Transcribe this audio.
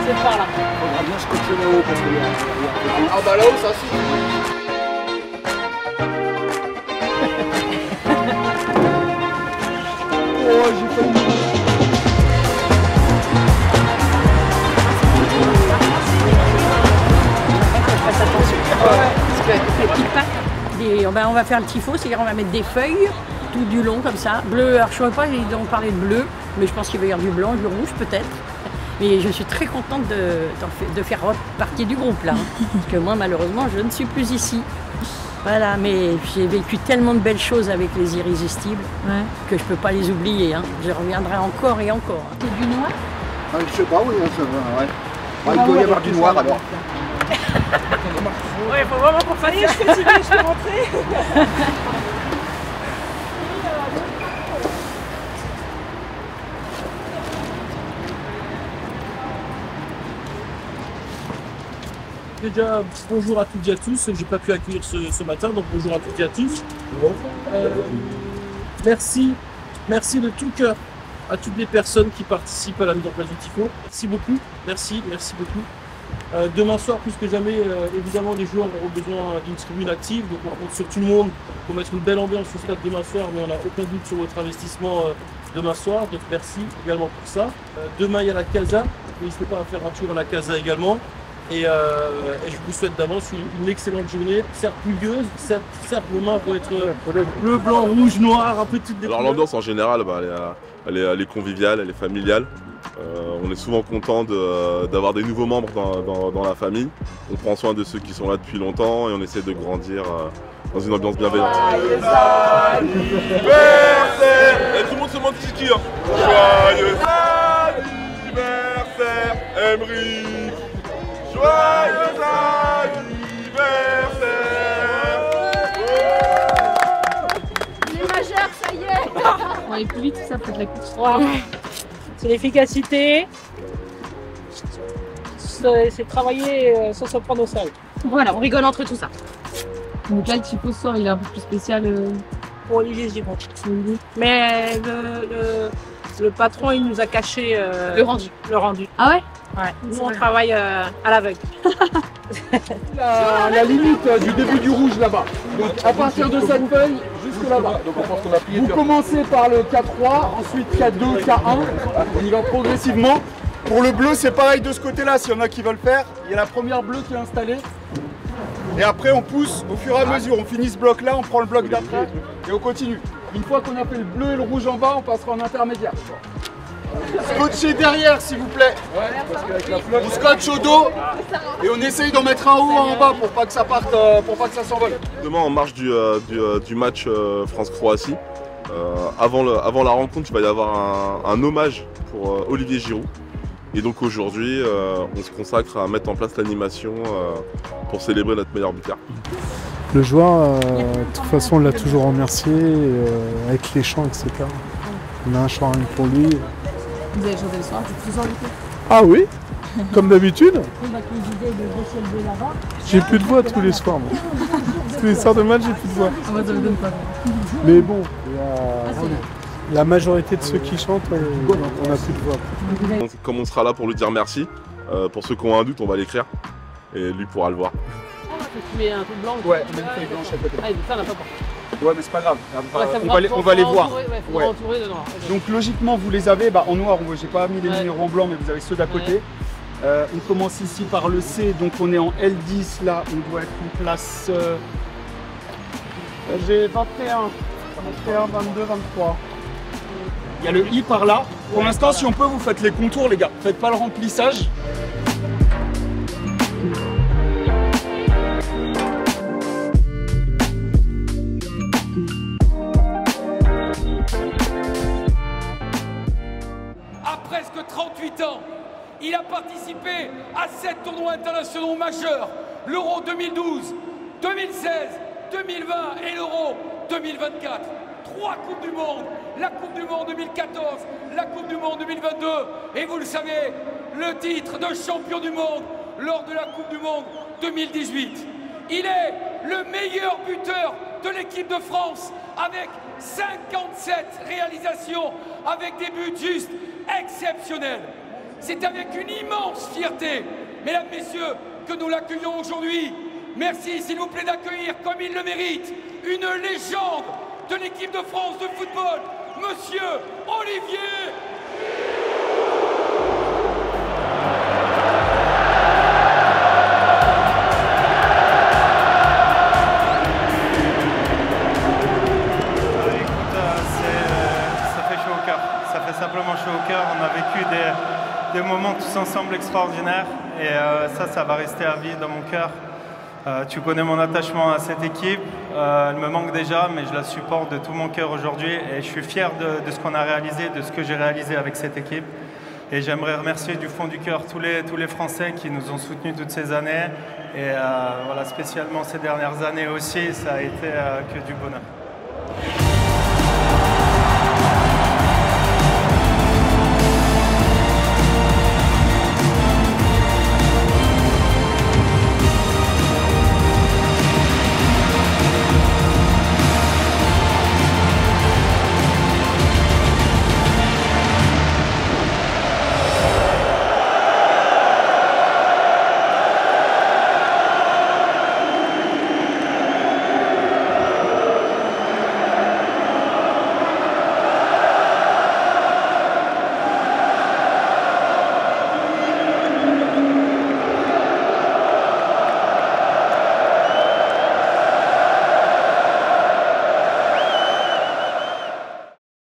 C'est par là. On va bien se cocher là-haut parce qu'il y a... Ah bah là-haut, ça suffit. Oh, j'ai failli... On va faire le tifo, c'est-à-dire on va mettre des feuilles tout du long comme ça, bleu. Alors je ne saurais pas, ils ont parlé de bleu, mais je pense qu'il va y avoir du blanc, du rouge peut-être. Mais je suis très contente de faire partie du groupe là, parce que moi malheureusement je ne suis plus ici. Voilà, mais j'ai vécu tellement de belles choses avec les Irrésistibles que je ne peux pas les oublier. Hein. Je reviendrai encore et encore. C'est du noir? Je sais pas, oui, ça va, ouais. Il doit y avoir du noir alors. Ouais, il faut vraiment qu'on fasse ça. Je peux rentrer. Déjà, bonjour à toutes et à tous. J'ai pas pu accueillir ce matin, donc bonjour à toutes et à tous. Merci de tout cœur à toutes les personnes qui participent à la mise en place du tifo. Merci beaucoup, merci beaucoup. Demain soir, plus que jamais, évidemment, les joueurs auront besoin d'une tribune active, donc on compte sur tout le monde pour mettre une belle ambiance au stade demain soir, mais on n'a aucun doute sur votre investissement demain soir, donc merci également pour ça. Demain, il y a la Casa, n'hésitez pas à faire un tour à la Casa également. Et je vous souhaite d'avance une excellente journée, certes pluvieuse, certes demain pour être bleu, blanc, rouge, noir, un peu toutes des Alors couleurs. l'ambiance en général, elle est conviviale, elle est familiale. On est souvent content d'avoir des nouveaux membres dans la famille. On prend soin de ceux qui sont là depuis longtemps et on essaie de grandir dans une ambiance bienveillante. Joyeux anniversaire! Et tout le monde se demande qui hein. Joyeux anniversaire, Emery! Joyeux anniversaire! Les majeurs, ça y est! On va aller plus vite, ça peut être la course. C'est l'efficacité, c'est travailler sans se prendre au sérieux. Voilà, on rigole entre tout ça. Donc là, le tifo ce soir, il est un peu plus spécial. Pour Olivier Giron. Mais le patron, il nous a caché Le rendu. Le rendu. Ah ouais? Ouais. Nous, on travaille à l'aveugle. La limite du début du rouge là-bas. Donc à partir de cette feuille jusque là-bas. Vous commencez par le K3, ensuite K2, K1. On y va progressivement. Pour le bleu, c'est pareil de ce côté-là. S'il y en a qui veulent faire, il y a la première bleue qui est installée. Et après, on pousse au fur et à mesure. On finit ce bloc-là, on prend le bloc d'après et on continue. Une fois qu'on a fait le bleu et le rouge en bas, on passera en intermédiaire. Scotchez derrière s'il vous plaît. On scotche au dos et on essaye d'en mettre un haut en bas pour pas que ça parte, pour pas que ça s'envole. Demain en marge du match France-Croatie, avant la rencontre, il va y avoir un hommage pour Olivier Giroud. Et donc aujourd'hui, on se consacre à mettre en place l'animation pour célébrer notre meilleur buteur. Le joueur, de toute façon, on l'a toujours remercié avec les chants, etc. On a un chant pour lui. Vous allez chanter le soir, vous vous invitez? Ah oui, comme d'habitude. J'ai plus de voix tous les soirs, moi. Tous les soirs de match, j'ai plus de voix. Ah, moi, ça me donne pas. Mais bon, la majorité de ceux qui chantent, on n'a plus de voix. Donc, comme on sera là pour lui dire merci, pour ceux qui ont un doute, on va l'écrire et lui pourra le voir. Tu mets un truc blanc? Ouais, on met une feuille blanche à côté. Ah, ça, on n'a pas peur. Ouais, mais c'est pas grave. On va les voir. Ouais. Entourer de noir. Donc logiquement, vous les avez en noir. J'ai pas mis les numéros en blanc, mais vous avez ceux d'à côté. On commence ici par le C, donc on est en L10 là. On doit être en place. J'ai 21, 22, 23. Il y a le I par là. Pour l'instant, si on peut, vous faites les contours, les gars. Faites pas le remplissage. Presque 38 ans, il a participé à 7 tournois internationaux majeurs, l'Euro 2012, 2016, 2020 et l'Euro 2024. 3 Coupes du Monde, la Coupe du Monde 2014, la Coupe du Monde 2022 et vous le savez, le titre de champion du monde lors de la Coupe du Monde 2018. Il est le meilleur buteur de l'équipe de France avec 57 réalisations, avec des buts justes exceptionnels. C'est avec une immense fierté, mesdames, messieurs, que nous l'accueillons aujourd'hui. Merci, s'il vous plaît, d'accueillir, comme il le mérite, une légende de l'équipe de France de football, Monsieur Olivier. Ça fait simplement chaud au cœur. On a vécu des moments tous ensemble extraordinaires et ça va rester à vie dans mon cœur. Tu connais mon attachement à cette équipe. Elle me manque déjà, mais je la supporte de tout mon cœur aujourd'hui et je suis fier de ce qu'on a réalisé, de ce que j'ai réalisé avec cette équipe. Et j'aimerais remercier du fond du cœur tous les Français qui nous ont soutenus toutes ces années et voilà, spécialement ces dernières années aussi, ça a été que du bonheur.